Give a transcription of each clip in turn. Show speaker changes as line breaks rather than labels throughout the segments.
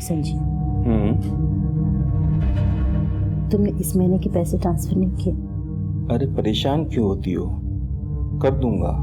संजीव, तुमने इस महीने के पैसे ट्रांसफर नहीं किए?
अरे परेशान क्यों होती हो, कर दूंगा।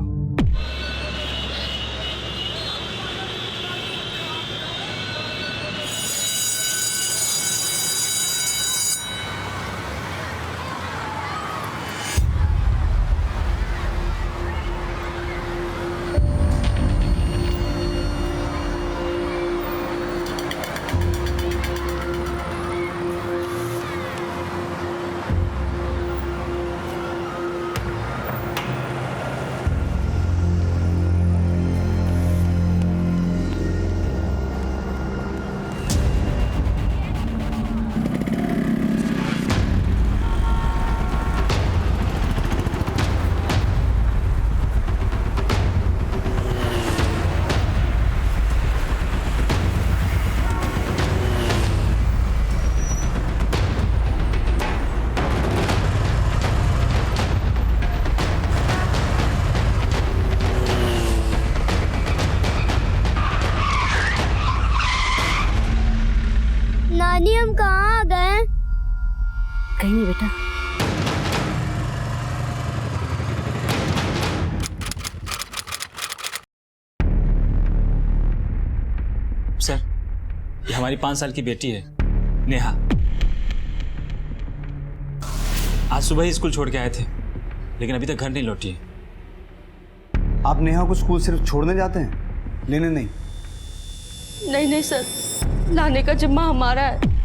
नानी हम कहाँ आ गए?
कहीं नहीं बेटा।
सर, ये हमारी 5 साल की बेटी है, नेहा। आज सुबह ही स्कूल छोड़ के आए थे, लेकिन अभी तक घर नहीं लौटी है।
आप नेहा को स्कूल सिर्फ छोड़ने जाते हैं, लेने नहीं?
नहीं नहीं सर, लाने का जिम्मा हमारा है।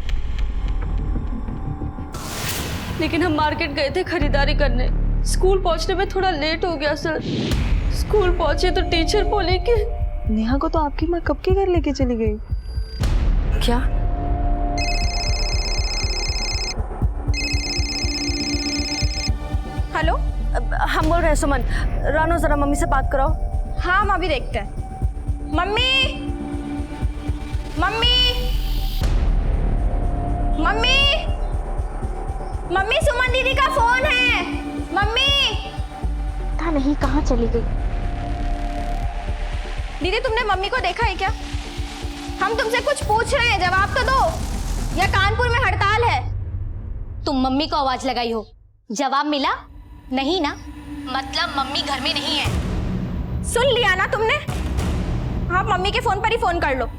लेकिन हम मार्केट गए थे खरीदारी करने, स्कूल पहुंचने में थोड़ा लेट हो गया सर। स्कूल पहुंचे तो टीचर बोली कि
नेहा को तो आपकी माँ कब के घर लेके चली गई।
क्या? हेलो, हम बोल रहे हैं सुमन। रानो जरा मम्मी से बात कराओ।
हाँ हम अभी देखते हैं। मम्मी, मम्मी, मम्मी, मम्मी, सुमन दीदी का फोन है। मम्मी,
पता नहीं कहाँ चली गई।
दीदी तुमने मम्मी को देखा है क्या? हम तुमसे कुछ पूछ रहे हैं, जवाब तो दो, या कानपुर में हड़ताल है?
तुम मम्मी को आवाज लगाई हो, जवाब मिला नहीं ना? मतलब मम्मी घर में नहीं है।
सुन लिया ना तुमने? आप मम्मी के फोन पर ही फोन कर लो।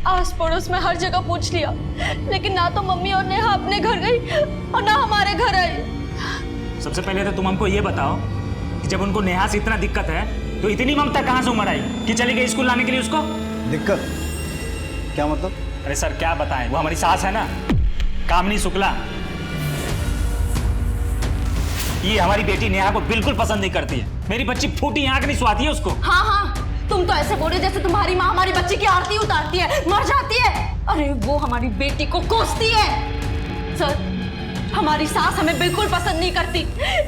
आस पड़ोस में हर जगह पूछ लिया, लेकिन ना तो मम्मी और नेहा अपने घर गई और ना हमारे घर आई।
सबसे पहले तो तुम हमको ये बताओ कि जब उनको नेहा से इतना दिक्कत है, तो इतनी ममता कहाँ से उमड़ आई कि चली गई स्कूल लाने के लिए उसको?
दिक्कत क्या मतलब?
अरे सर क्या बताएं, वो हमारी सास है ना, कामनी शुक्ला। ये हमारी बेटी नेहा को बिल्कुल पसंद नहीं करती है। मेरी बच्ची फूटी आंख नहीं सुहाती है उसको।
हाँ हाँ, तुम तो ऐसे बोल रहे जैसे तुम्हारी माँ हमारी बच्ची की आरती उतारती है, मर जाती है। अरे वो हमारी बेटी को कोसती है। सर, हमारी सास हमें बिल्कुल पसंद नहीं करती,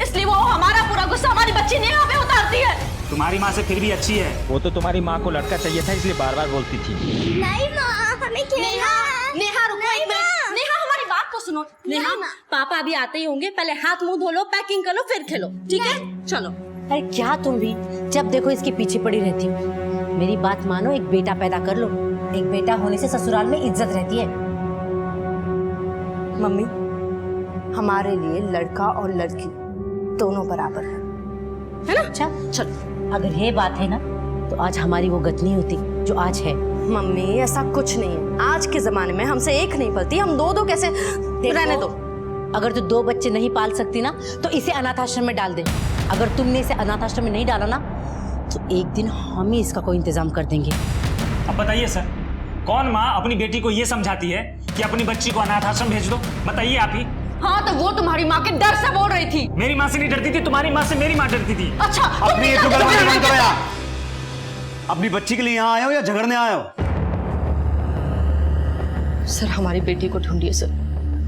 इसलिए वो हमारा पूरा गुस्सा हमारी बच्ची नेहा पे उतारती है।
तुम्हारी माँ से फिर भी अच्छी है, वो तो तुम्हारी माँ को लड़का चाहिए था, इसलिए बार बार बोलती थी।
नहीं माँ, हमें खेलना है।
नेहा रुको एक मिनट। नेहा हमारी बात तो सुनो। नेहा, पापा अभी आते ही होंगे, पहले हाथ मुंह धो लो, पैकिंग कर लो, फिर खेलो, ठीक है? चलो।
अरे क्या तुम भी जब देखो इसके पीछे पड़ी रहती हो। मेरी बात मानो, एक बेटा पैदा कर लो। एक बेटा होने से ससुराल में इज्जत रहती है।
मम्मी, हमारे लिए लड़का और लड़की दोनों बराबर है ना?
अच्छा चलो, अगर ये बात है ना, तो आज हमारी वो गत नहीं होती जो आज है।
मम्मी ऐसा कुछ नहीं है, आज के जमाने में हमसे एक नहीं पलती, हम दो दो कैसे? रहने दो।
अगर तू 2 बच्चे नहीं पाल सकती ना, तो इसे अनाथ आश्रम में डाल दे। अगर तुमने इसे अनाथ आश्रम में नहीं डाला ना, तो एक दिन हम ही इसका कोई इंतजाम कर देंगे।
अब बताइए सर, कौन माँ अपनी बेटी को ये समझाती है कि अपनी बच्ची को अनाथ आश्रम भेज दो? बताइए आप ही।
हाँ तो वो तुम्हारी माँ के डर से बोल रही थी।
मेरी माँ से नहीं डरती थी, तुम्हारी माँ से मेरी माँ डरती थी।
अच्छा,
अपनी ये जुगलबंदी बंद करो यार। अपनी बच्ची के लिए यहाँ आए हो या झगड़ने आए हो?
सर हमारी बेटी को ढूंढिए सर,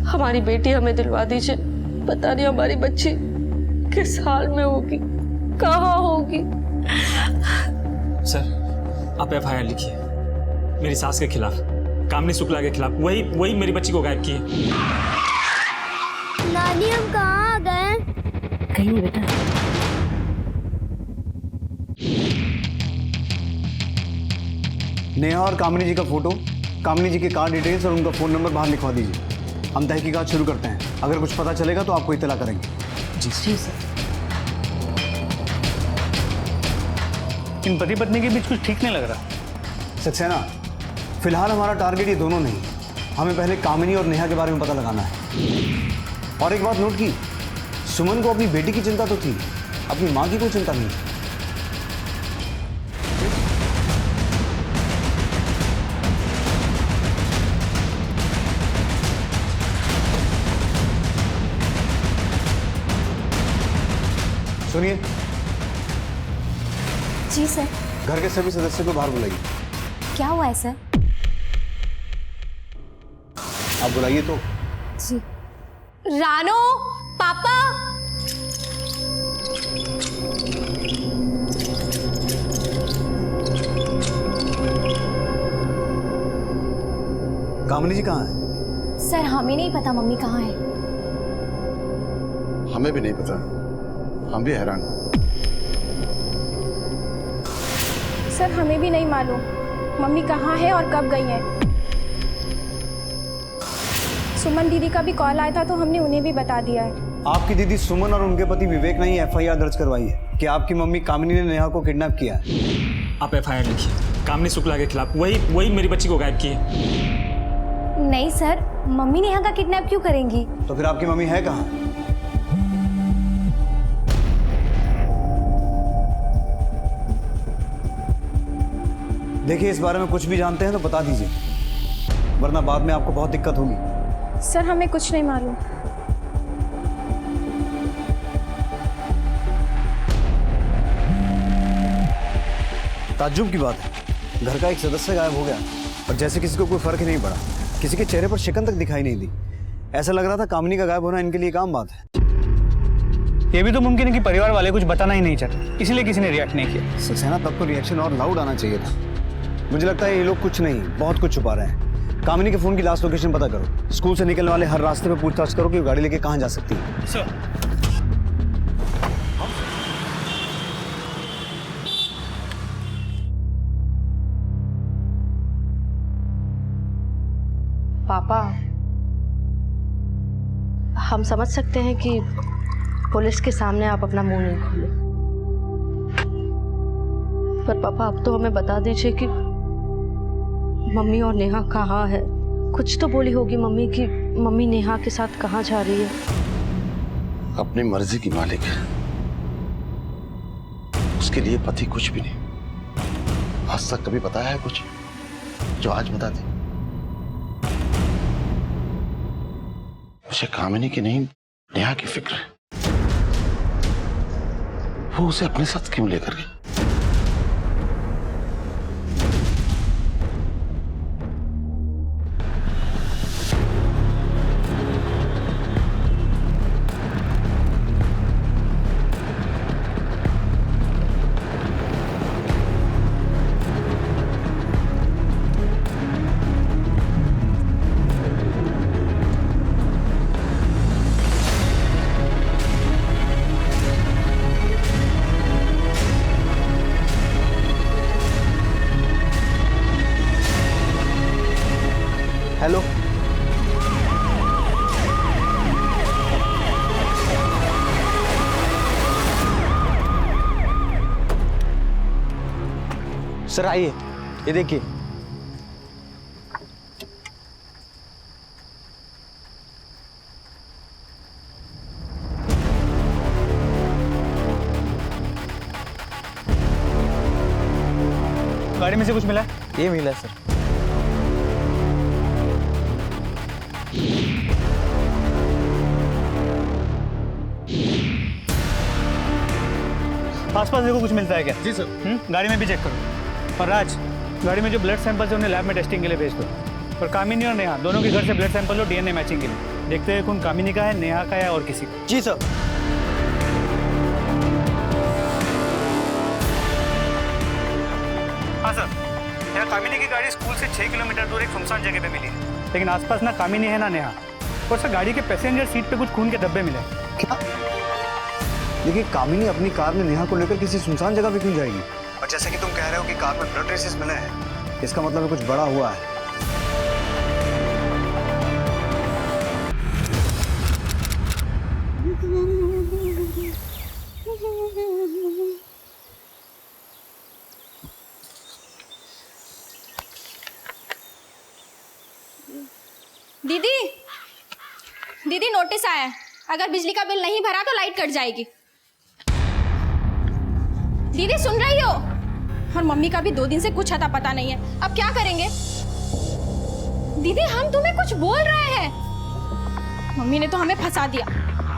हमारी बेटी हमें दिलवा दीजिए। पता नहीं हमारी बच्ची किस हाल में होगी, कहाँ होगी।
सर आप FIR लिखिए मेरी सास के खिलाफ, कामनी शुक्ला के खिलाफ। वही मेरी बच्ची को गायब की है।
नानी हम कहाँ आ गए?
कहीं नहीं बेटा।
नेहा और कामिनी जी का फोटो, कामिनी जी के कार डिटेल्स और उनका फ़ोन नंबर बाहर लिखवा दीजिए। हम तहकीकात शुरू करते हैं। अगर कुछ पता चलेगा तो आपको इत्तला करेंगे।
जी सर।
इन पति पत्नी के बीच कुछ ठीक नहीं लग रहा।
सक्सेना, फिलहाल हमारा टारगेट ये दोनों नहीं, हमें पहले कामिनी और नेहा के बारे में पता लगाना है। और एक बात नोट की, सुमन को अपनी बेटी की चिंता तो थी, अपनी माँ की कोई चिंता नहीं। सुनिए,
जी सर।
घर के सभी सदस्यों को बाहर बुलाइए।
क्या हुआ है सर?
आप बुलाइए तो।
जी।
रानो, पापा।
कामिनी जी कहाँ है?
सर हमें नहीं पता मम्मी कहाँ है।
हमें भी नहीं पता, हम भी हैरान।
सर हमें भी नहीं मालूम मम्मी कहाँ है और कब गई है। सुमन दीदी का भी कॉल आया था तो हमने उन्हें भी बता दिया है।
आपकी दीदी सुमन और उनके पति विवेक ने ही एफआईआर दर्ज करवाई है कि आपकी मम्मी कामिनी ने नेहा को किडनैप किया है।
आप एफआईआर लिखिए कामिनी शुक्ला के खिलाफ। वही मेरी बच्ची को गायब की है।
नहीं सर, मम्मी नेहा का किडनैप क्यों करेंगी?
तो फिर आपकी मम्मी है कहाँ? देखिए, इस बारे में कुछ भी जानते हैं तो बता दीजिए, वरना बाद में आपको बहुत दिक्कत होगी।
सर हमें कुछ नहीं मालूम।
ताज्जुब की बात है, घर का एक सदस्य गायब हो गया और जैसे किसी को कोई फर्क ही नहीं पड़ा। किसी के चेहरे पर शिकन तक दिखाई नहीं दी। ऐसा लग रहा था कामिनी का गायब होना इनके लिए एक आम बात है।
ये भी तो मुमकिन है कि परिवार वाले कुछ बताना ही नहीं चाहते, इसलिए किसी ने रिएक्ट नहीं किया।
सक्सेना, तब तो रिएक्शन और लाउड आना चाहिए था। मुझे लगता है ये लोग कुछ नहीं, बहुत कुछ छुपा रहे हैं। कामिनी के फोन की लास्ट लोकेशन पता करो। स्कूल से निकलने वाले हर रास्ते पे पूछताछ करो कि वो गाड़ी लेके कहाँ जा सकती है।
सर,
पापा, हम समझ सकते हैं कि पुलिस के सामने आप अपना मुंह नहीं खोले, पर पापा अब तो हमें बता दीजिए कि मम्मी और नेहा कहाँ है। कुछ तो बोली होगी मम्मी कि मम्मी नेहा के साथ कहाँ जा रही है।
अपनी मर्जी की मालिक है, उसके लिए पति कुछ भी नहीं। आज तक कभी बताया है कुछ जो आज बता दे? उसे कामिनी की नहीं, नेहा की फिक्र है। वो उसे अपने साथ क्यों लेकर गई?
हेलो,
सर आइए, ये देखिए।
गाड़ी में से कुछ मिला?
ये मिला सर।
आसपास देखो कुछ मिलता है क्या? जी सर। गाड़ी में भी चेक करो। और राज, गाड़ी में जो ब्लड सैंपल्स है उन्हें लैब में टेस्टिंग के लिए भेज दो। और कामिनी और नेहा दोनों के घर से ब्लड सैंपल लो डीएनए मैचिंग के लिए। देखते हैं कौन कामिनी का है, नेहा का है और किसी का।
जी सर।
हाँ सर, यहाँ कामिनी की गाड़ी स्कूल से 6 किलोमीटर दूर एक सुनसान जगह पे मिली है, लेकिन आसपास ना कामिनी है ना नेहा। और सर गाड़ी के पैसेंजर सीट पे कुछ खून के डब्बे मिले।
क्या? देखिए, कामिनी अपनी कार में नेहा को लेकर किसी सुनसान जगह पे क्यों जाएगी? और जैसे कि तुम कह रहे हो कि कार में ब्लड ट्रेसेस मिले हैं, इसका मतलब कुछ बड़ा हुआ है।
दीदी दीदी नोटिस आया है, अगर बिजली का बिल नहीं भरा तो लाइट कट जाएगी। दीदी सुन रही हो? और मम्मी का भी 2 दिन से कुछ अता पता नहीं है, अब क्या करेंगे? दीदी हम तुम्हें कुछ बोल रहे हैं। मम्मी ने तो हमें फंसा दिया,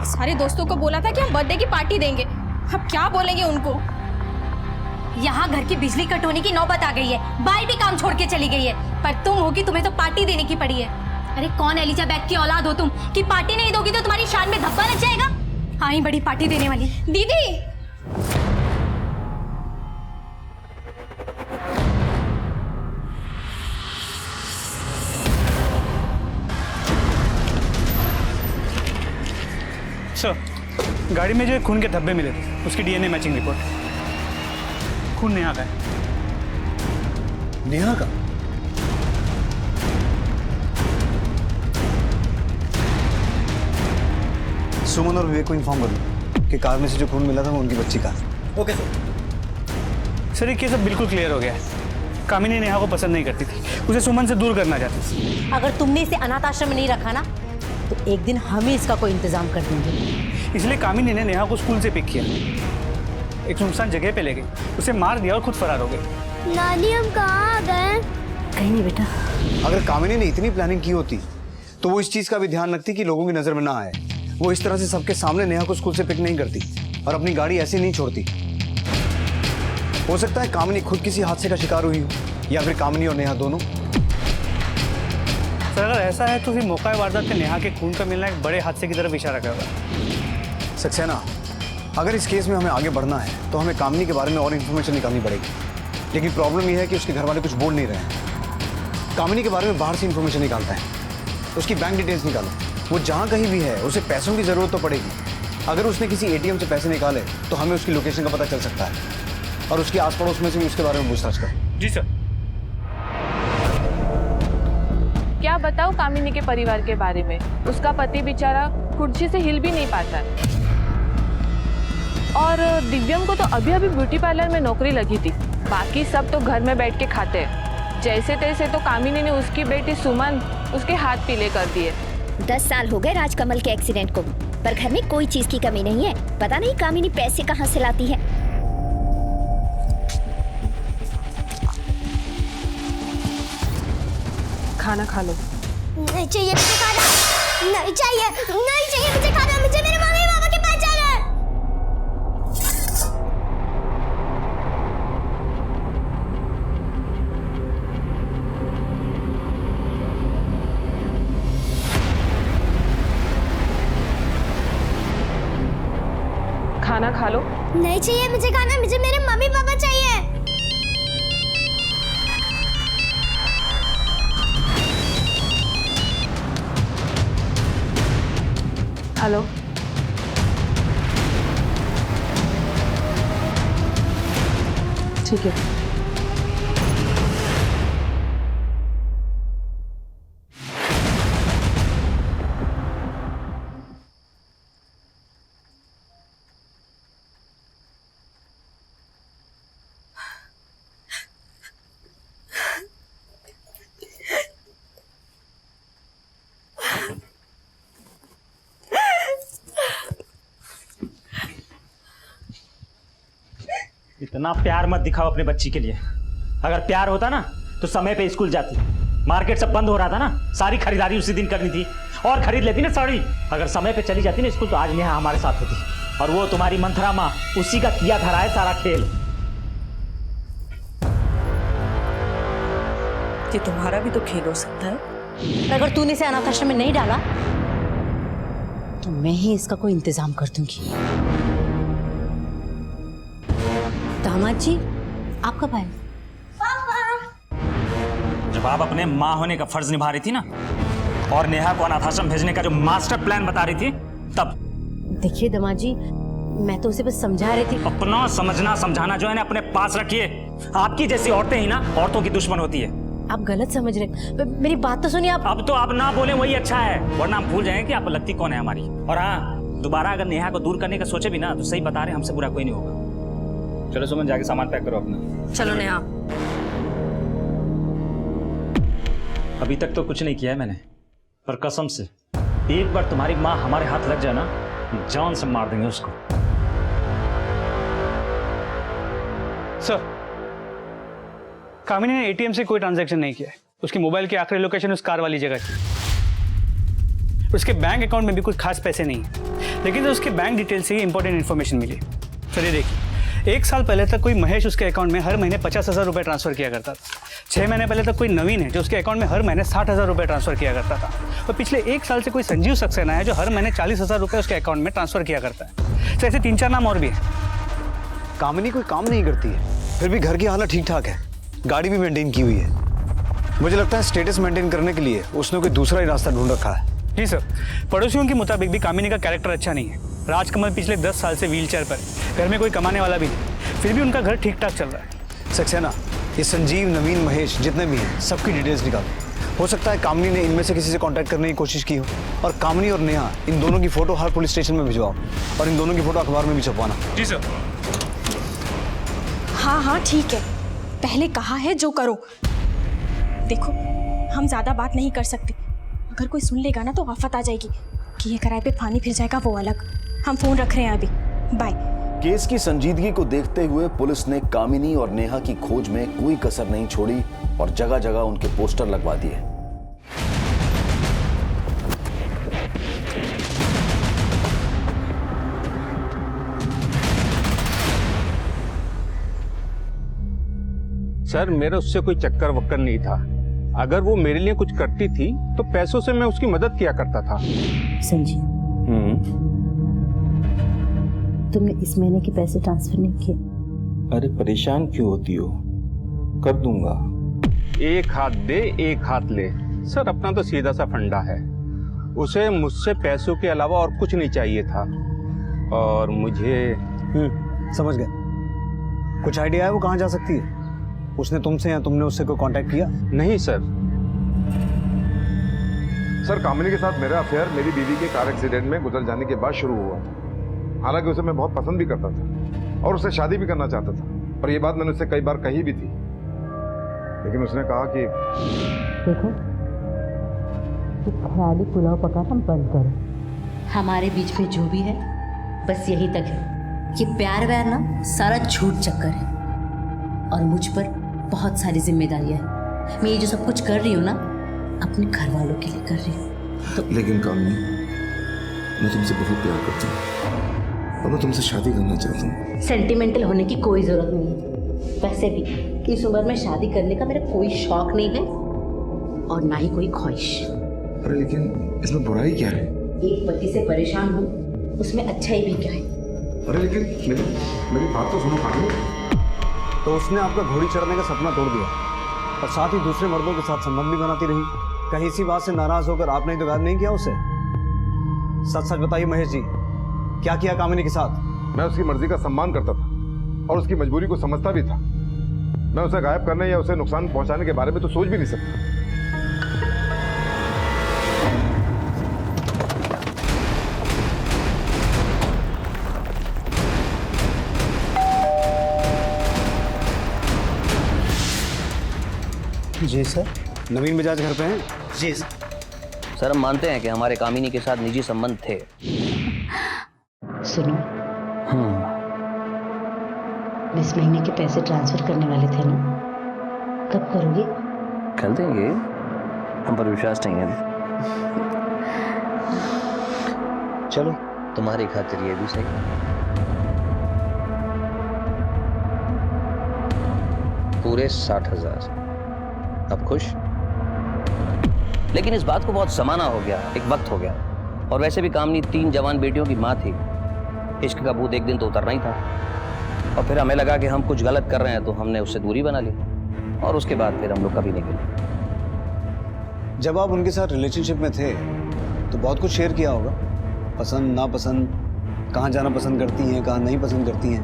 सारे दोस्तों को बोला था कि हम बर्थडे की पार्टी देंगे, अब क्या बोलेंगे उनको?
यहाँ घर की बिजली कट होने की नौबत आ गई है, बाई भी काम छोड़ के चली गई है, पर तुम होगी, तुम्हें तो पार्टी देने की पड़ी है। अरे कौन एलिजाबेथ की औलाद हो तुम कि पार्टी नहीं दोगी तो तुम्हारी शान में धब्बा लग जाएगा? हाँ ही बड़ी पार्टी देने वाली।
दीदी
सर, गाड़ी में जो खून के धब्बे मिले थे उसकी डीएनए मैचिंग रिपोर्ट। खून नेहा का है।
नेहा का? सुमन और विवेक को इन्फॉर्म कर दो कि कार में से जो खून मिला था वो उनकी बच्ची का।
ओके सर, ये केस अब बिल्कुल क्लियर हो गया है। कामिनी नेहा को पसंद नहीं करती थी, उसे सुमन से दूर करना चाहती थी।
अगर तुमने इसे अनाथ आश्रम में नहीं रखा ना तो एक दिन हम ही इसका कोई इंतजाम कर देंगे।
इसलिए कामिनी ने नेहा को स्कूल से पिक किया, एक सुनसान जगह पे ले गई, उसे मार दिया और खुद फरार हो गई।
नानी हम कहाँ आ गए?
कहीं नहीं बेटा।
अगर कामिनी ने इतनी प्लानिंग की होती तो वो इस चीज का भी ध्यान रखती कि लोगों की नजर में ना आए। वो इस तरह से सबके सामने नेहा को स्कूल से पिक नहीं करती और अपनी गाड़ी ऐसे नहीं छोड़ती। हो सकता है कामिनी खुद किसी हादसे का शिकार हुई हो या फिर कामिनी और नेहा दोनों।
सर अगर ऐसा है तो फिर मौका वारदात पे नेहा के खून का मिलना एक बड़े हादसे की तरफ इशारा कर रहा है।
सक्सेना, अगर इस केस में हमें आगे बढ़ना है तो हमें कामिनी के बारे में और इन्फॉर्मेशन निकालनी पड़ेगी। लेकिन प्रॉब्लम यह है कि उसके घर वाले कुछ बोल नहीं रहे हैं। कामिनी के बारे में बाहर से इन्फॉर्मेशन निकालता है, उसकी बैंक डिटेल्स निकालो। वो जहाँ कहीं भी है उसे पैसों की जरूरत तो पड़ेगी। अगर उसने किसी एटीएम से पैसे निकाले तो हमें उसकी लोकेशन का पता चल सकता है और उसके आस पड़ोस में से भी उसके बारे में पूछताछ करो।
जी सर।
क्या बताओ कामिनी के परिवार के बारे में? उसका पति बेचारा कुर्सी से हिल भी नहीं पाता है। और दिव्यम को तो अभी अभी ब्यूटी पार्लर में नौकरी लगी थी, बाकी सब तो घर में बैठ के खाते हैं। जैसे तैसे तो कामिनी ने उसकी बेटी सुमन उसके हाथ पीले कर दिए।
10 साल हो गए राजकमल के एक्सीडेंट को, पर घर में कोई चीज की कमी नहीं है। पता नहीं कामिनी पैसे कहाँ से लाती है।
खाना खा लो।
नहीं चाहिए मुझे खाना, नहीं चाहिए, नहीं चाहिए मुझे खाना, मुझे मेरे मम्मी पापा के पास जाना है।
खाना खा लो।
नहीं चाहिए मुझे खाना, मुझे मेरे मम्मी पापा चाहिए।
हेलो, ठीक है।
इतना प्यार मत दिखाओ अपने बच्ची के लिए। अगर प्यार होता ना तो समय पे स्कूल जाती। मार्केट सब बंद हो रहा था ना, सारी खरीदारी उसी दिन करनी थी और खरीद लेती ना साड़ी। अगर समय पे चली जाती ना स्कूल तो आज नेहा हमारे साथ होती। और वो तुम्हारी मंथरा माँ, उसी का किया धरा है सारा खेल।
कि तुम्हारा भी तो खेल हो सकता है।
अगर तूने इसे अनाथ आश्रम में नहीं डाला तो मैं ही इसका कोई इंतजाम कर दूंगी। दामाद जी, आप कब आए?
जब आप अपने माँ होने का फर्ज निभा रही थी ना और नेहा को अनाथ आश्रम भेजने का जो मास्टर प्लान बता रही थी तब।
देखिए दामाद जी, मैं तो उसे बस समझा रही थी।
अपना समझना समझाना जो है ना अपने पास रखिए। आपकी जैसी औरतें ही ना औरतों की दुश्मन होती है।
आप गलत समझ रहे, मेरी बात तो सुनिए आप।
अब तो आप ना बोले वही अच्छा है, वरना हम भूल जाएंगे कि आप लगती कौन है हमारी। और हाँ, दोबारा अगर नेहा को दूर करने का सोचे भी ना तो सही बता रहे, हमसे बुरा कोई नहीं होगा। चलो सुमन, जाके सामान पैक करो अपना।
चलो नेहा।
अभी तक तो कुछ नहीं किया है मैंने, पर कसम से एक बार तुम्हारी माँ हमारे हाथ लग जाए ना, जान से मार देंगे उसको।
सर, कामिनी ने एटीएम से कोई ट्रांजैक्शन नहीं किया है। उसकी मोबाइल की आखिरी लोकेशन उस कार वाली जगह की। उसके बैंक अकाउंट में भी कुछ खास पैसे नहीं है, लेकिन तो उसके बैंक डिटेल से ही इंपॉर्टेंट इन्फॉर्मेशन मिली। सर ये देखिए, 1 साल पहले तक कोई महेश उसके अकाउंट में हर महीने 50,000 रुपये ट्रांसफर किया करता था। 6 महीने पहले तक कोई नवीन है जो उसके अकाउंट में हर महीने 60,000 रुपये ट्रांसफर किया करता था। और पिछले 1 साल से कोई संजीव सक्सेना है जो हर महीने 40,000 रुपये उसके अकाउंट में ट्रांसफर किया करता है। तो ऐसे 3-4 नाम और भी है।
कामिनी कोई काम नहीं करती है, फिर भी घर की हालत ठीक ठाक है, गाड़ी भी मेंटेन की हुई है। मुझे लगता है स्टेटस मेंटेन करने के लिए उसने कोई दूसरा ही रास्ता ढूंढ रखा है।
जी सर, पड़ोसियों के मुताबिक भी कामिनी का कैरेक्टर अच्छा नहीं है। राजकमल पिछले 10 साल से व्हीलचेयर पर, घर में कोई कमाने वाला भी नहीं, फिर भी उनका घर ठीक ठाक चल रहा है।
सक्सेना, ये संजीव, नवीन, महेश जितने भी हैं सबकी डिटेल्स निकालो। हो सकता है कामिनी ने इनमें से किसी से कांटेक्ट करने की कोशिश की हो। और कामिनी और नेहा, इन दोनों की फोटो हर पुलिस स्टेशन में भिजवाओ और इन दोनों की फोटो अखबार में भी छपवाना।
जी सर।
हाँ हाँ ठीक है, पहले कहा है जो करो। देखो, हम ज्यादा बात नहीं कर सकते, अगर कोई सुन लेगा ना तो आफत आ जाएगी कि ये किराए पे पानी फिर जाएगा वो अलग। हम फोन रख रहे हैं अभी, बाय।
केस की संजीदगी को देखते हुए पुलिस ने कामिनी और नेहा की खोज में कोई कसर नहीं छोड़ी और जगह जगह उनके पोस्टर लगवा दिए।
सर, मेरा उससे कोई चक्कर वक्कर नहीं था। अगर वो मेरे लिए कुछ करती थी तो पैसों से मैं उसकी मदद किया करता था।
संजीव, तुमने इस महीने के पैसे ट्रांसफर नहीं किए।
अरे परेशान क्यों होती हो, कर दूंगा। एक हाथ दे एक हाथ ले। सर, अपना तो सीधा सा फंडा है, उसे मुझसे पैसों के अलावा और कुछ नहीं चाहिए था। और मुझे
समझ गए। कुछ आइडिया है वो कहाँ जा सकती है? उसने तुमसे या तुमने उससे कोई कांटेक्ट किया?
नहीं सर।
सर, कामिनी के साथ मेरा अफेयर मेरी बीवी के कार एक्सीडेंट में गुजर जाने के बाद शुरू हुआ था। हालांकि उसे मैं बहुत पसंद भी करता था और उससे शादी भी करना चाहता था, और ये बात मैंने उससे कई बार कही भी थी, लेकिन उसने कहा कि
देखो, ख्याली पुलाव पकाना बंद करो। हमारे बीच में जो भी है बस यही तक है कि प्यार व्यार ना सारा झूठ चक्कर है और मुझ पर बहुत सारी जिम्मेदारियां हैं। मैं ये जो सब कुछ कर रही हूँ ना अपने घर वालों के लिए कर रही हूँ। तो
लेकिन कामिनी, मैं तुमसे बहुत प्यार करती हूँ और मैं तुमसे शादी करना चाहता हूँ।
सेंटिमेंटल होने की कोई जरूरत नहीं है। वैसे भी इस उम्र में शादी करने का मेरा कोई शौक नहीं है और ना ही कोई ख्वाहिश।
अरे लेकिन इसमें बुराई क्या है?
एक पति से परेशान हूँ, उसमें अच्छाई भी क्या है?
अरे लेकिन मेरी बात तो सुनो कामिनी।
तो उसने आपका घोड़ी चढ़ने का सपना तोड़ दिया और साथ ही दूसरे मर्दों के साथ संबंध भी बनाती रही। कहीं इसी बात से नाराज होकर आपने तो गायब नहीं किया उसे? सच सच बताइए महेश जी, क्या किया कामिनी के साथ?
मैं उसकी मर्जी का सम्मान करता था और उसकी मजबूरी को समझता भी था। मैं उसे गायब करने या उसे नुकसान पहुंचाने के बारे में तो सोच भी नहीं सकता।
जी सर। नवीन बजाज घर पे हैं?
जी सर, हम मानते हैं कि हमारे कामिनी के साथ निजी संबंध थे।
सुनो, इस महीने के पैसे ट्रांसफर करने वाले थे ना, कब करोगे?
कर देंगे, हम पर विश्वास नहीं है। चलो, तुम्हारी खातिर ये भी सही। पूरे 60,000। अब खुश? लेकिन इस बात को बहुत समाना हो गया, एक वक्त हो गया। और वैसे भी कामिनी 3 जवान बेटियों की माँ थी। इश्क का भूत एक दिन तो उतरना ही था। और फिर हमें लगा कि हम कुछ गलत कर रहे हैं, तो हमने उससे दूरी बना ली और उसके बाद फिर हम लोग कभी नहीं मिले।
जब आप उनके साथ रिलेशनशिप में थे तो बहुत कुछ शेयर किया होगा, पसंद नापसंद, कहाँ जाना पसंद करती हैं, कहाँ नहीं पसंद करती हैं,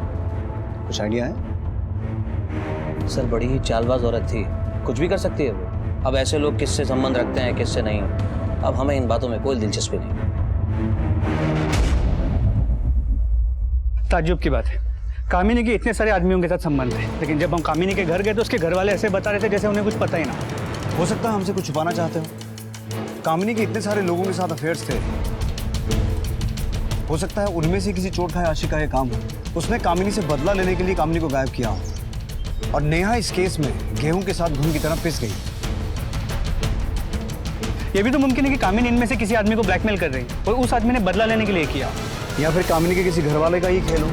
कुछ आइडिया है?
सर बड़ी ही चालबाज औरत थी, कुछ भी कर सकती है वो। अब ऐसे लोग किससे संबंध रखते हैं किससे नहीं, अब हमें इन बातों में कोई दिलचस्पी नहीं।
ताज्जुब की बात है, कामिनी के इतने सारे आदमियों के साथ संबंध है, लेकिन जब हम कामिनी के घर गए तो उसके घर वाले ऐसे बता रहे थे जैसे उन्हें कुछ पता ही ना।
हो सकता है हमसे कुछ छुपाना चाहते हो। कामिनी के इतने सारे लोगों के साथ अफेयर्स थे, हो सकता है उनमें से किसी चोट खाए आशिक का ये काम हो। उसने कामिनी से बदला लेने के लिए कामिनी को गायब किया हो और नेहा इस केस में गेहूं के साथ घुन की तरह पिस गई।
ये भी तो मुमकिन है कि कामिनी इनमें से किसी आदमी को ब्लैकमेल कर रही है और उस आदमी ने बदला लेने के लिए किया,
या फिर कामिनी के किसी घर वाले का ही खेल हो।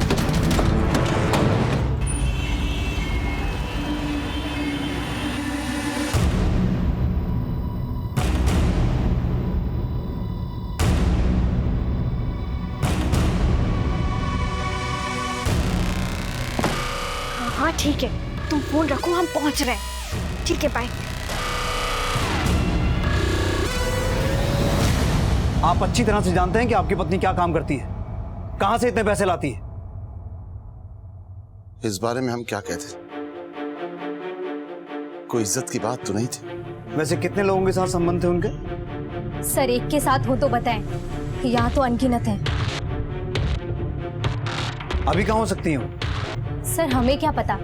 हाँ ठीक है, तुम फोन रखो, हम पहुंच रहे हैं। ठीक है, बाय।
आप अच्छी तरह से जानते हैं कि आपकी पत्नी क्या काम करती है, कहां से इतने पैसे लाती है।
इस बारे में हम क्या कहते? कोई इज्जत की बात तो नहीं थी।
वैसे कितने लोगों के साथ संबंध थे उनके?
सर एक के साथ हो तो बताएं, यहाँ तो अनगिनत है।
अभी कहाँ हो सकती हैं?
सर हमें क्या पता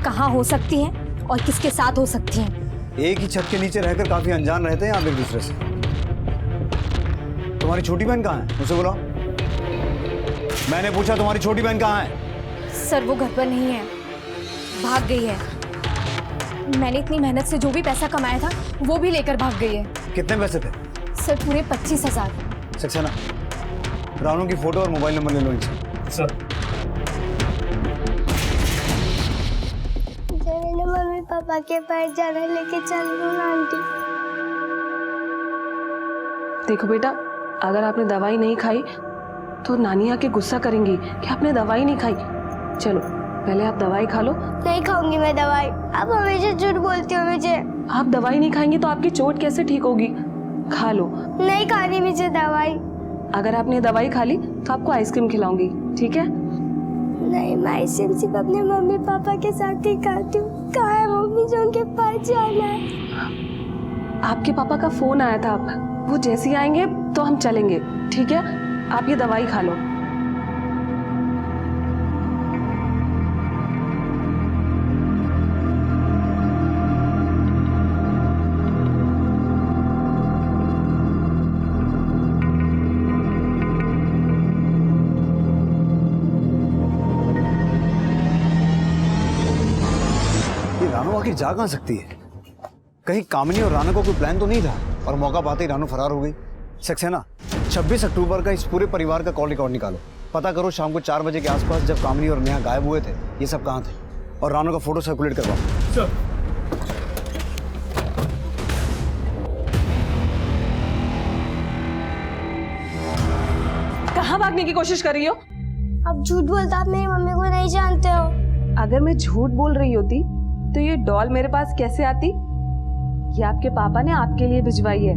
कहाँ हो सकती हैं और किसके साथ हो सकती हैं।
एक ही छत के नीचे रहकर काफी अनजान रहते हैं आप एक दूसरे से। तुम्हारी छोटी बहन कहाँ है, मुझसे बुलाओ। मैंने पूछा तुम्हारी छोटी बहन कहाँ है?
सर वो घर पर नहीं है, भाग गई है। मैंने इतनी मेहनत से जो भी पैसा कमाया था वो भी लेकर भाग गई है।
कितने पैसे थे?
सर पूरे 25,000।
सक्सेना, रानू की फोटो और मोबाइल नंबर ले लो इनसे।
सर
मैंने मम्मी पापा के पास जाना, लेके चल लो ना आंटी।
देखो बेटा, अगर आपने दवाई नहीं खाई तो नानी आके गुस्सा करेंगी कि आपने दवाई नहीं खाई। चलो पहले आप दवाई खा लो।
नहीं खाऊंगी मैं दवाई, आप हमेशा झूठ बोलती हो मुझे।
आप दवाई नहीं खाएंगे तो आपकी चोट कैसे ठीक होगी? खा लो।
नहीं खानी मुझे दवाई।
अगर आपने दवाई खा ली तो आपको आइसक्रीम खिलाऊंगी, ठीक है?
नहीं, मैं आइसक्रीम सिर्फ अपने मम्मी पापा के साथ ही खाती हूँ। कहाँ है मम्मी जो उनके पास जाना है?
आपके पापा का फोन आया था, वो जैसे ही आएंगे तो हम चलेंगे, ठीक है? आप ये दवाई खा लो।
रानू आखिर जा कहाँ सकती है? कहीं कामिनी और रानू को कोई प्लान तो नहीं था और मौका पाते ही रानू फरार हो गई। सक्सेना, 26 अक्टूबर का इस पूरे परिवार का कॉल रिकॉर्ड निकालो। पता करो शाम को 4 बजे के आसपास जब कामिनी और नेहा गायब हुए थे ये सब कहाँ थे, और रानू का फोटो सर्कुलेट करवाओ।
सर
कहाँ भागने की कोशिश कर रही हो?
अब झूठ बोलता, आप मेरी मम्मी को नहीं जानते हो।
अगर मैं झूठ बोल रही होती तो ये डॉल मेरे पास कैसे आती? ये आपके पापा ने आपके लिए भिजवाई है।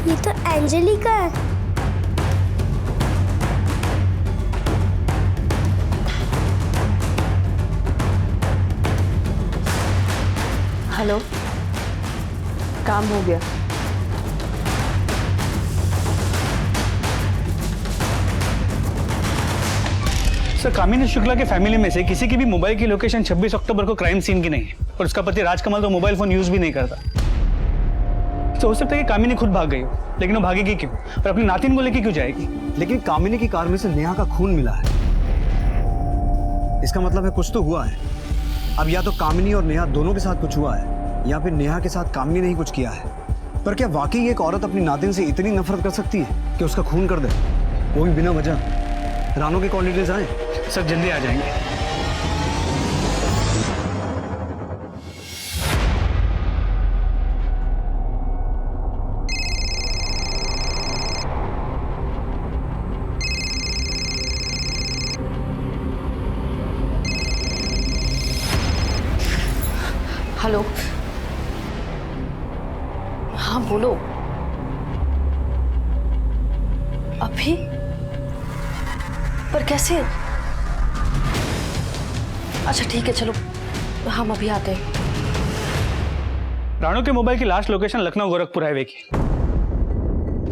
ये तो एंजेलिका है।
हेलो, काम हो गया।
सर कामिनी शुक्ला के फैमिली में से किसी की भी मोबाइल की लोकेशन 26 अक्टूबर को क्राइम सीन की नहीं है और उसका पति राजकमल तो मोबाइल फोन यूज भी नहीं करता। तो हो सकता है कि कामिनी खुद भाग गई हो, लेकिन वो भागेगी क्यों और अपनी नातिन को लेके क्यों जाएगी?
लेकिन कामिनी की कार में से नेहा का खून मिला है, इसका मतलब है कुछ तो हुआ है। अब या तो कामिनी और नेहा दोनों के साथ कुछ हुआ है या फिर नेहा के साथ कामिनी ने ही कुछ किया है। पर क्या वाकई एक औरत अपनी नातिन से इतनी नफरत कर सकती है कि उसका खून कर दे, वो भी बिना वजह? रानू के कॉल डिटेल्स आए?
सर जल्दी आ जाएंगे।
हाँ बोलो। अभी? पर कैसे? अच्छा ठीक है, चलो हम अभी आते हैं।
राणू के मोबाइल की last location Lucknow Gorakhpur highway की,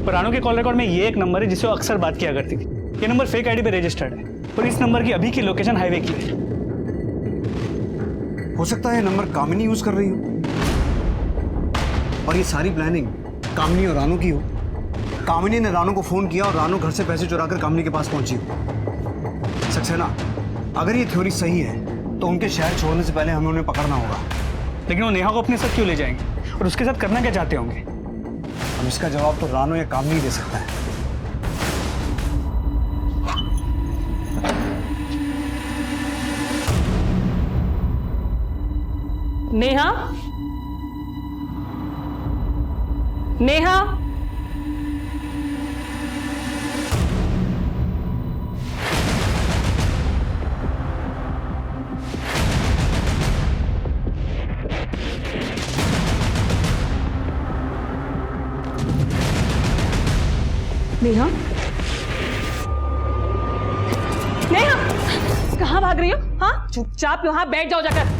पर राणू के कॉल रिकॉर्ड में ये एक नंबर है जिससे वो अक्सर बात किया करती थी। ये नंबर फेक आईडी पे रजिस्टर्ड है और इस नंबर की अभी की लोकेशन हाईवे की है।
हो सकता है नंबर कामिनी यूज कर रही हो और ये सारी प्लानिंग कामिनी और रानू की हो। कामिनी ने रानू को फोन किया और रानू घर से पैसे चुराकर कामिनी के पास पहुंची हो। सक्सेना, अगर ये थ्योरी सही है तो उनके शहर छोड़ने से पहले हमें उन्हें पकड़ना होगा।
लेकिन वो नेहा को अपने साथ क्यों ले जाएंगे और उसके साथ करना क्या चाहते होंगे?
अब इसका जवाब तो रानू या कामिनी दे सकता है।
नेहा, नेहा, नेहा, नेहा, कहाँ भाग रही हो? हाँ, चुपचाप यहाँ बैठ जाओ जाकर।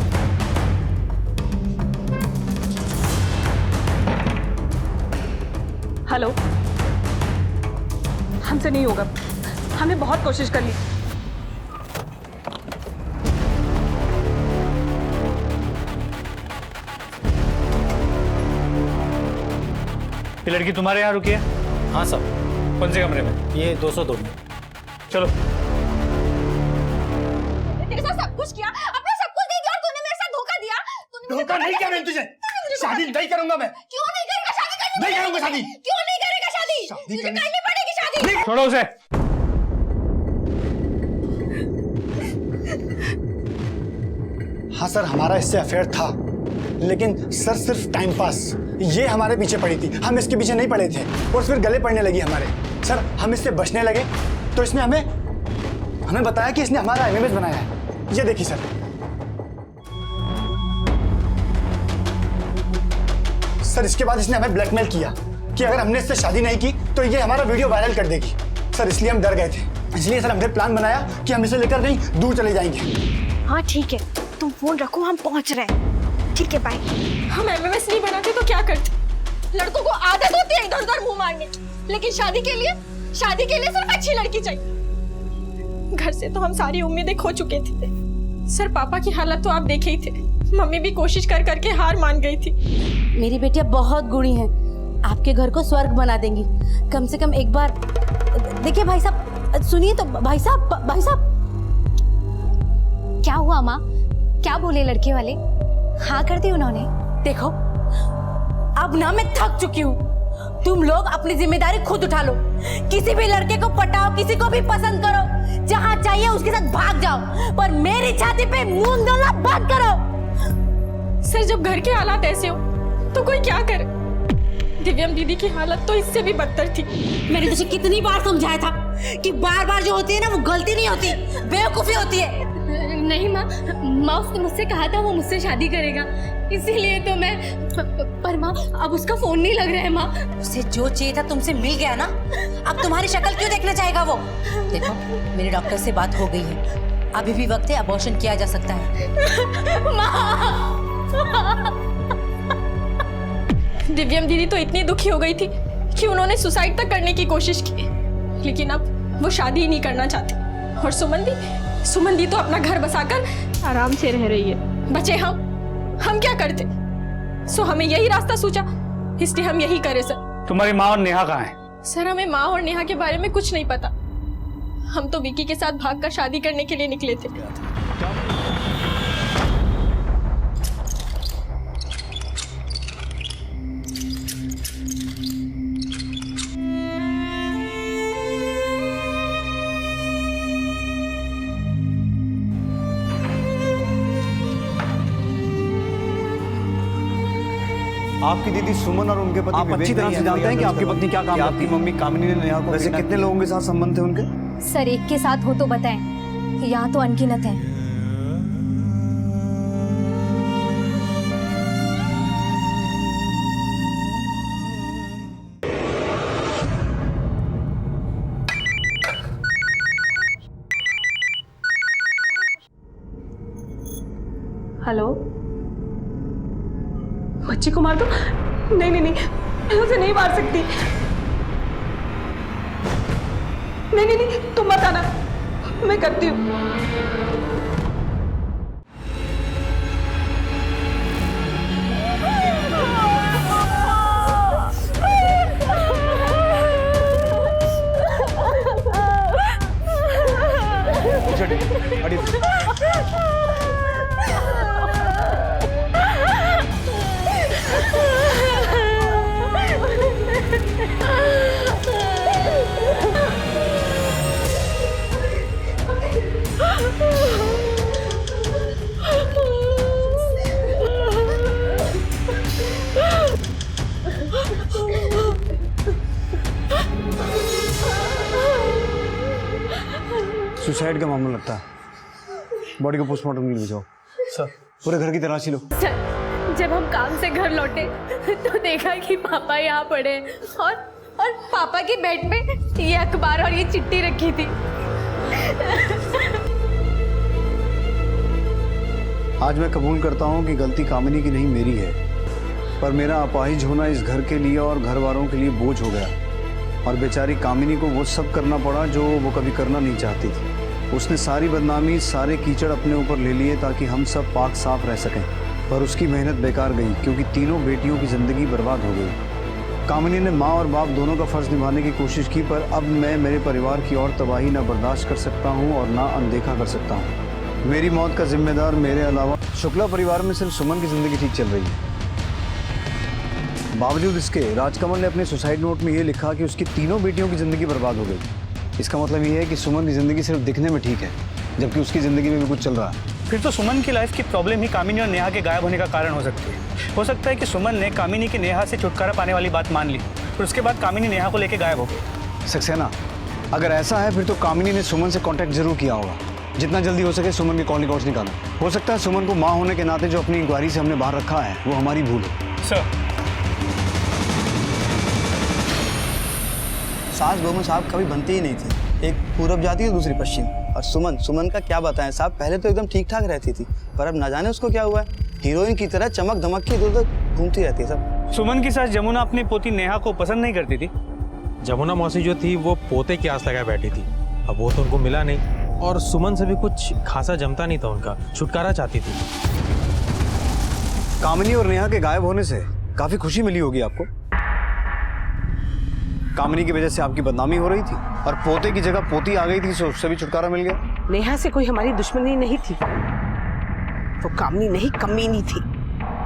हेलो, हमसे नहीं होगा, हमने बहुत कोशिश कर ली।
ये लड़की तुम्हारे यहाँ रुकी है?
हाँ सर।
कौन से कमरे में?
ये 202 में।
चलो।
तेरे साथ सब कुछ किया, अपना सब कुछ दे दिया और तूने मेरे साथ धोखा दिया।
धोखा नहीं किया मैंने तुझे। शादी नहीं करूंगा मैं।
क्यों नहीं करेगा शादी?
नहीं करूंगा शादी।
क्यों नहीं करेगा शादी? तुझे करनी पड़ेगी शादी।
छोड़ो उसे।
हाँ सर, हमारा इससे अफेयर था, लेकिन सर सिर्फ टाइम पास। ये हमारे पीछे पड़ी थी, हम इसके पीछे नहीं पड़े थे और फिर गले पड़ने लगी हमारे। सर हम इससे बचने लगे तो इसने हमें बताया कि इसने हमारा इमेज बनाया है। ये देखिए सर, इसके बाद इसने हमें ब्लैकमेल किया कि अगर हमने इससे शादी नहीं की तो ये हमारा वीडियो वायरल कर देगी। सर इसलिए हम डर गए थे, इसलिए सर हमने प्लान बनाया कि हम इसे लेकर कहीं दूर चले जाएंगे।
हाँ ठीक है, तुम फोन रखो, हम पहुंच रहे हैं। ठीक है, बाय। हम एमएमएस नहीं बनाते तो क्या करते? लड़कों को आदत होती है इधर उधर मुंह मारने, लेकिन शादी के लिए सिर्फ अच्छी लड़की चाहिए। घर से तो हम सारी उम्मीदें खो चुके थे। सर पापा की हालत तो आप देखे ही थे, मम्मी भी कोशिश कर करके हार मान गई थी।
मेरी बेटियां बहुत गुणी हैं, आपके घर को स्वर्ग बना देंगी। कम से कम एक बार देखिए। भाई साहब सुनिए तो। भाई साहब
क्या हुआ माँ? क्या बोले लड़के वाले? हाँ कर दी उन्होंने?
देखो, अब ना मैं थक चुकी हूँ। तुम लोग अपनी जिम्मेदारी खुद उठा लो। किसी भी लड़के को पटाओ, किसी को भी पसंद करो, जहाँ चाहिए उसके साथ भाग जाओ, पर मेरी छाती पे मूंग डालना बंद करो।
सर जब घर के हालात ऐसे हो तो कोई क्या करे? दिव्यम दीदी की हालत तो इससे भी बदतर थी।
मैंने तुझे कितनी बार समझाया था कि बार बार जो होती है ना वो गलती नहीं होती, बेवकूफी होती है।
नहीं माँ उसने मुझसे कहा था वो मुझसे शादी करेगा, इसीलिए तो मैं। पर माँ अब उसका फोन नहीं लग रहा है माँ।
उसे जो चाहिए था तुमसे मिल गया ना, अब तुम्हारी शक्ल क्यों देखना चाहेगा वो? देखो मेरे डॉक्टर से बात हो गई है, अभी भी वक्त है, अबॉर्शन किया जा सकता है।
दिव्यम दीदी तो इतनी दुखी हो गई थी कि उन्होंने सुसाइड तक करने की कोशिश की, लेकिन अब वो शादी ही नहीं करना चाहती। और सुमन दी तो अपना घर बसाकर आराम से रह रही है। बचे हम क्या करते? सो हमें यही रास्ता सूझा, इसलिए हम यही करे सर।
तुम्हारी माँ और नेहा कहाँ है?
सर हमें माँ और नेहा के बारे में कुछ नहीं पता। हम तो विकी के साथ भागकर शादी करने के लिए निकले थे।
आपकी दीदी सुमन और उनके पति आप अच्छी तरह से जानते हैं कि आपकी पत्नी क्या काम करती है। आपकी मम्मी कामिनी ने नेहा को वैसे कितने लोगों के साथ संबंध थे उनके?
सर एक के साथ हो तो बताएं, यहाँ तो अनगिनत है।
हेलो, बच्ची को मार दो? नहीं नहीं नहीं, मैं उसे नहीं मार सकती। नहीं नहीं नहीं, तुम मत आना, मैं करती हूँ।
सुसाइड का मामला लगता है। बॉडी को पोस्टमार्टम के लिए भेजाओ। सर, पूरे घर की तलाशी लो।
सर, जब हम काम से घर लौटे तो देखा कि पापा यहाँ पड़े और पापा के बेड में ये अखबार और ये चिट्ठी रखी थी।
आज मैं कबूल करता हूँ कि गलती कामिनी की नहीं मेरी है, पर मेरा अपाहिज होना इस घर के लिए और घर वालों के लिए बोझ हो गया और बेचारी कामिनी को वो सब करना पड़ा जो वो कभी करना नहीं चाहती थी। उसने सारी बदनामी, सारे कीचड़ अपने ऊपर ले लिए ताकि हम सब पाक साफ रह सकें, पर उसकी मेहनत बेकार गई क्योंकि तीनों बेटियों की ज़िंदगी बर्बाद हो गई। कामिनी ने माँ और बाप दोनों का फ़र्ज़ निभाने की कोशिश की, पर अब मैं मेरे परिवार की और तबाही ना बर्दाश्त कर सकता हूँ और ना अनदेखा कर सकता हूँ। मेरी मौत का जिम्मेदार मेरे अलावा शुक्ला परिवार में सिर्फ सुमन की ज़िंदगी ठीक चल रही है। बावजूद इसके राजकमल ने अपने सुसाइड नोट में ये लिखा कि उसकी तीनों बेटियों की ज़िंदगी बर्बाद हो गई। इसका मतलब ये है कि सुमन की ज़िंदगी सिर्फ दिखने में ठीक है, जबकि उसकी ज़िंदगी में भी कुछ चल रहा है।
फिर तो सुमन की लाइफ की प्रॉब्लम ही कामिनी और नेहा के गायब होने का कारण हो सकती है। हो सकता है कि सुमन ने कामिनी की नेहा से छुटकारा पाने वाली बात मान ली और उसके बाद कामिनी नेहा को लेकर गायब हो गई।
सक्सेना, अगर ऐसा है फिर तो कामिनी ने सुमन से कांटेक्ट जरूर किया होगा। जितना जल्दी हो सके सुमन के कॉल रिकॉर्ड्स निकालो। हो सकता है सुमन को माँ होने के नाते जो अपनी इंक्वायरी से हमने बाहर रखा है वो हमारी भूल हो।
सर,
सास बहू साहब कभी बनती ही नहीं थी। एक पूरब जाती है, दूसरी पश्चिम। और सुमन का क्या बताएं साहब, पहले तो एकदम ठीक ठाक रहती थी, पर अब ना जाने उसको क्या हुआ है। हीरोइन की तरह चमक धमक के इधर उधर घूमती रहती है सब।
सुमन की सास जमुना अपनी पोती नेहा को पसंद नहीं करती थी।
जमुना मौसी जो थी वो पोते की आस लगाए बैठी थी। अब वो तो उनको मिला नहीं और सुमन से भी कुछ खासा जमता नहीं था उनका, छुटकारा चाहती थी।
कामिनी और नेहा के गायब होने से काफी खुशी मिली होगी आपको। कामिनी की वजह से आपकी बदनामी हो रही थी और पोते की जगह पोती आ गई थी, तो उससे भी छुटकारा मिल गया।
नेहा से कोई हमारी दुश्मनी नहीं थी, वो कामिनी नहीं कमीनी थी।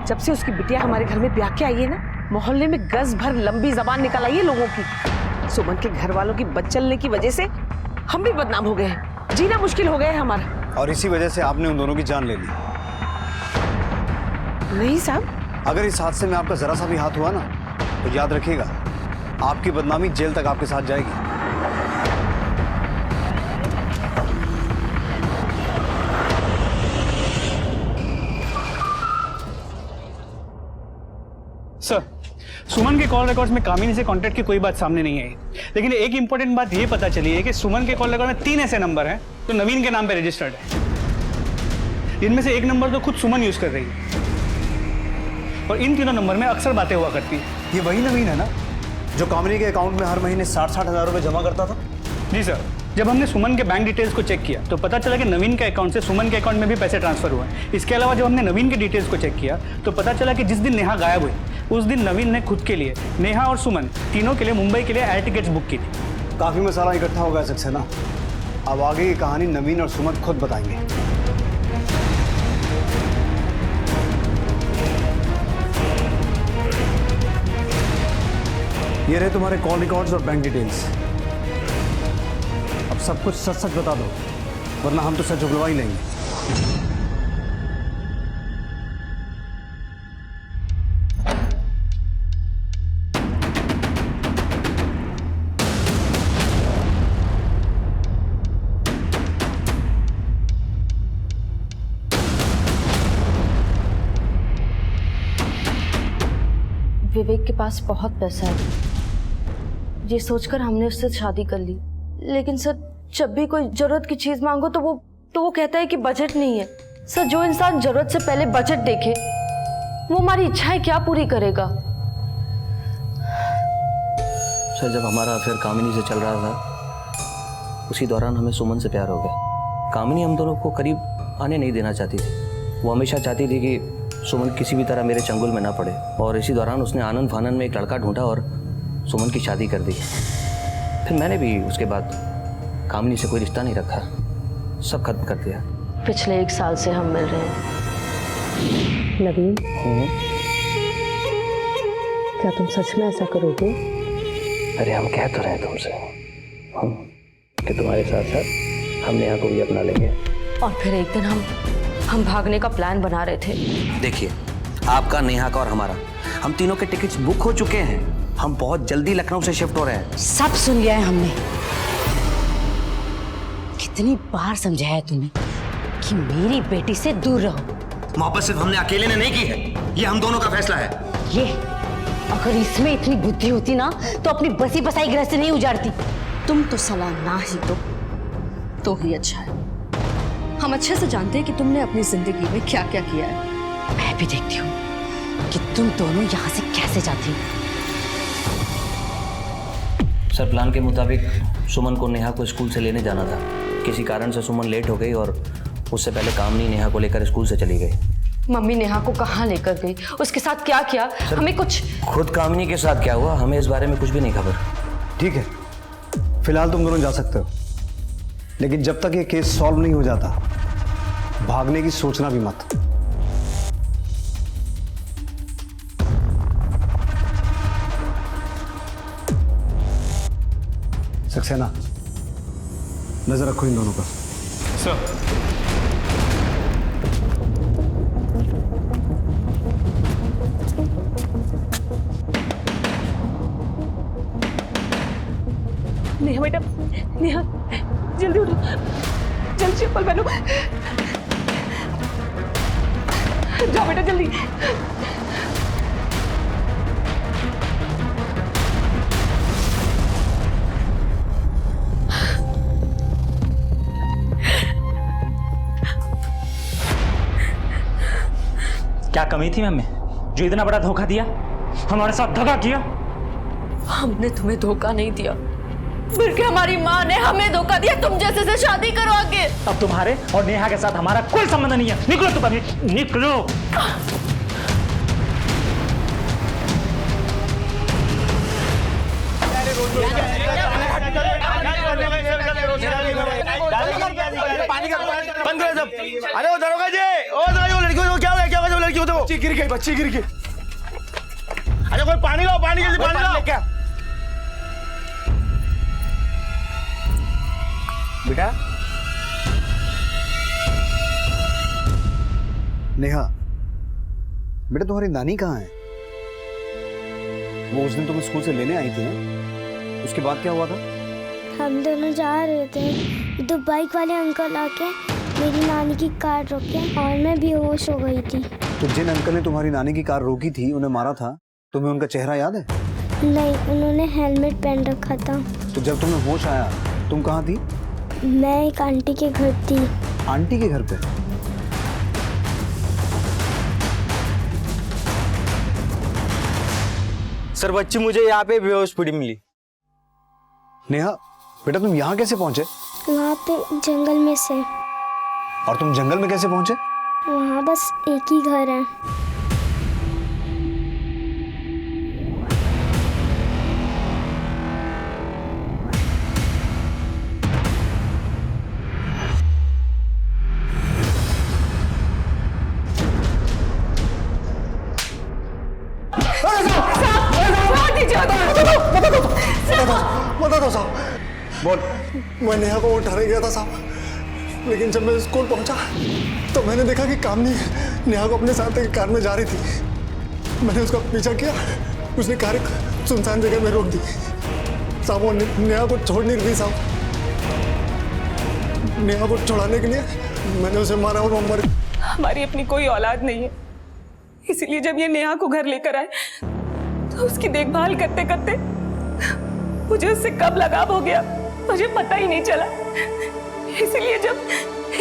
जब से उसकी बिटिया हमारे घर में ब्याह के आई है ना, मोहल्ले में गज भर लंबी जबान निकल आई है लोगों की। सुमन के घर वालों की बदचलने की वजह से हम भी बदनाम हो गए हैं, जीना मुश्किल हो गया है हमारा।
और इसी वजह से आपने उन दोनों की जान ले ली।
नहीं साहब,
अगर इस हादसे में आपका जरा सा भी हाथ हुआ ना, तो याद रखिएगा आपकी बदनामी जेल तक आपके साथ जाएगी।
सर, सुमन के कॉल रिकॉर्ड्स में कामिनी से कांटेक्ट की कोई बात सामने नहीं आई, लेकिन एक इंपॉर्टेंट बात ये पता चली है कि सुमन के कॉल रिकॉर्ड में 3 ऐसे नंबर हैं जो नवीन के नाम पे रजिस्टर्ड है। इनमें से एक नंबर तो खुद सुमन यूज कर रही है और इन तीनों नंबर में अक्सर बातें हुआ करती है।
ये वही नवीन है ना जो कामिनी के अकाउंट में हर महीने 60-60 हज़ार रुपए जमा करता था?
जी सर, जब हमने सुमन के बैंक डिटेल्स को चेक किया तो पता चला कि नवीन के अकाउंट से सुमन के अकाउंट में भी पैसे ट्रांसफर हुए हैं। इसके अलावा जब हमने नवीन के डिटेल्स को चेक किया तो पता चला कि जिस दिन नेहा गायब हुई उस दिन नवीन ने खुद के लिए, नेहा और सुमन तीनों के लिए मुंबई के लिए एयर टिकट्स बुक की थी।
काफी मसाला इकट्ठा हो गया सक्सेना। अब आगे की कहानी नवीन और सुमन खुद बताएंगे। ये रहे तुम्हारे कॉल रिकॉर्ड्स और बैंक डिटेल्स। अब सब कुछ सच सच बता दो, वरना हम तो सच उगलवा ही लेंगे।
विवेक के पास बहुत पैसा है, ये सोचकर हमने उससे शादी कर ली। लेकिन सर, जब भी कोई जरूरत की चीज मांगो तो वो कहता है कि बजट नहीं है। सर जो इंसान जरूरत से पहले बजट देखे वो हमारी इच्छाएं क्या पूरी करेगा?
सर जब हमारा अफेयर कामिनी से चल रहा था उसी दौरान हमें सुमन से प्यार हो गया। कामिनी हम दोनों को करीब आने नहीं देना चाहती थी। वो हमेशा चाहती थी कि सुमन किसी भी तरह मेरे चंगुल में ना पड़े, और इसी दौरान उसने आनंद फानन में एक लड़का ढूंढा और सुमन की शादी कर दी। फिर मैंने भी उसके बाद कामिनी से कोई रिश्ता नहीं रखा, सब खत्म कर दिया।
पिछले 1 साल से हम मिल रहे हैं। नवीन, क्या तुम सच में ऐसा करोगे?
अरे हम कह तो रहे हैं तुमसे कि तुम्हारे साथ साथ हम नेहा को भी अपना लेंगे।
और फिर एक दिन हम भागने का प्लान बना रहे थे।
देखिए, आपका, नेहा का और हमारा, हम तीनों के टिकट्स बुक हो चुके हैं। हम बहुत जल्दी लखनऊ से शिफ्ट हो रहे हैं।
सब सुन लिया है हमने। कितनी बार समझाया तुम्हें कि मेरी बेटी से दूर रहो।
मोहब्बत सिर्फ हमने अकेले ने नहीं की है, ये हम दोनों का फैसला है।
ये अगर इसमें इतनी बुद्धि होती ना तो अपनी बसी बसाई घर से नहीं उजाड़ती।
तुम तो सलाह ना ही दो तो ही अच्छा है। हम अच्छे से जानते हैं कि तुमने अपनी जिंदगी में क्या क्या किया है।
मैं भी देखती हूँ कि तुम दोनों यहाँ से कैसे जाती हो।
सर प्लान के मुताबिक सुमन को नेहा को स्कूल से लेने जाना था। किसी कारण से सुमन लेट हो गई और उससे पहले कामिनी नेहा को लेकर स्कूल से चली गई।
मम्मी नेहा को कहाँ लेकर गई, उसके साथ क्या किया, हमें कुछ।
खुद कामिनी के साथ क्या हुआ हमें इस बारे में कुछ भी नहीं खबर।
ठीक है, फिलहाल तुम दोनों जा सकते हो, लेकिन जब तक ये केस सॉल्व नहीं हो जाता भागने की सोचना भी मत। सक्सेना, नजर रखो इन दोनों पर।
सर
नेहा बेटा, नेहा जल्दी उठो, जल्दी चप्पल पहनो, जाओ बेटा जल्दी।
क्या कमी थी हमें जो इतना बड़ा धोखा दिया, हमारे साथ धोखा किया?
हमने तुम्हें धोखा नहीं दिया, बल्कि हमारी माँ ने हमें धोखा दिया। तुम जैसे से शादी करो आगे।
अब तुम्हारे और नेहा के साथ हमारा कोई संबंध नहीं है। निकलो तुम अभी, निकलो।
बंद करो सब। अरे वो दरोगा जी, वो लड़की को क्या हुआ? क्या हुआ? लड़की को बच्ची गिर गई, बच्ची गिर गई। अरे कोई पानी लाओ, पानी जल्दी पानी लाओ। क्या
बेटा? नेहा बेटा, तुम्हारी नानी कहाँ है? वो उस दिन तुम्हें स्कूल से लेने आई थी ना, उसके बाद क्या हुआ था?
हम दोनों जा रहे थे तो बाइक वाले अंकल आके मेरी नानी की कार रोके और मैं बेहोश हो गई थी।
तो जिन अंकल ने तुम्हारी नानी की कार रोकी थी उन्हें मारा था, तुम्हें उनका चेहरा याद है?
नहीं, उन्होंने हेलमेट पहन रखा था।
तो जब तुम्हें होश आया तुम कहाँ थी?
मैं एक आंटी के घर थी।
आंटी के घर पे?
सर बच्ची मुझे यहाँ पे बेहोश पड़ी मिली।
नेहा बेटा, तुम यहाँ कैसे पहुंचे?
वहाँ पे जंगल में से।
और तुम जंगल में कैसे पहुंचे?
वहाँ बस एक ही घर है।
बता दो साहब। बोल। मैं नेहा को उठाने गया था साहब, लेकिन जब मैं स्कूल पहुंचा तो मैंने देखा कि कामनी नेहा को अपने साथ एक कार में जा रही थी। मैंने उसका पीछा किया, उसने कार एक सुनसान जगह में रोक दी साहब। वो नेहा को छोड़ नहीं रही साहब। नेहा को छुड़ाने के लिए मैंने उसे मारा और वो मर।
हमारी अपनी कोई औलाद नहीं है, इसीलिए जब ये नेहा को घर लेकर आए तो उसकी देखभाल करते करते मुझे उससे कब लगाव हो गया मुझे पता ही नहीं चला। इसलिए जब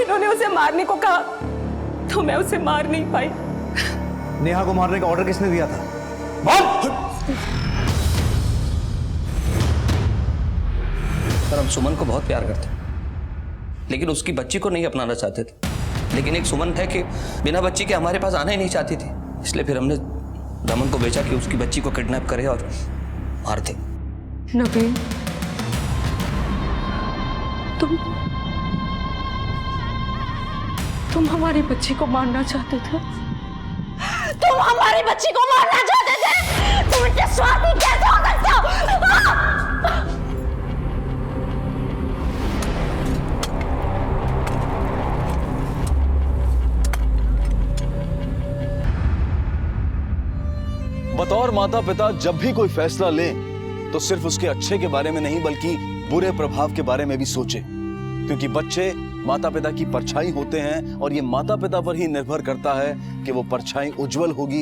इन्होंने उसे मारने को कहा
तो मैं उसे मार नहीं पाई।
नेहा को मारने का ऑर्डर किसने दिया था?
सर हम सुमन को बहुत प्यार करते हैं, लेकिन उसकी बच्ची को नहीं अपनाना चाहते थे। लेकिन एक सुमन है कि बिना बच्ची के हमारे पास आना ही नहीं चाहती थी, इसलिए फिर हमने रमन को बेचा कि उसकी बच्ची को किडनैप करे और मार दे।
नवीन, तुम हमारी बच्ची को मारना चाहते थे?
तुम हमारी बच्ची को मारना चाहते थे? तुम इतने स्वार्थी कैसे हो सकते हो?
बतौर माता पिता जब भी कोई फैसला लें तो सिर्फ उसके अच्छे के बारे में नहीं बल्कि बुरे प्रभाव के बारे में भी सोचें, क्योंकि बच्चे माता पिता की परछाई होते हैं और ये माता पिता पर ही निर्भर करता है कि वो परछाई उज्जवल होगी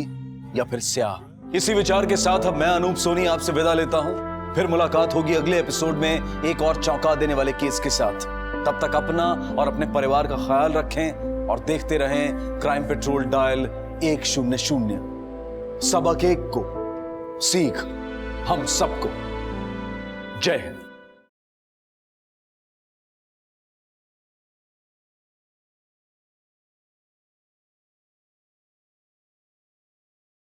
या फिर स्याह। इसी विचार के साथ अब मैं अनूप सोनी आपसे विदा लेता हूं। फिर मुलाकात होगी अगले एपिसोड में एक और चौंका देने वाले केस के साथ। तब तक अपना और अपने परिवार का ख्याल रखें और देखते रहें क्राइम पेट्रोल डायल 100। सबक एक को, सीख हम सबको। जय हिंद।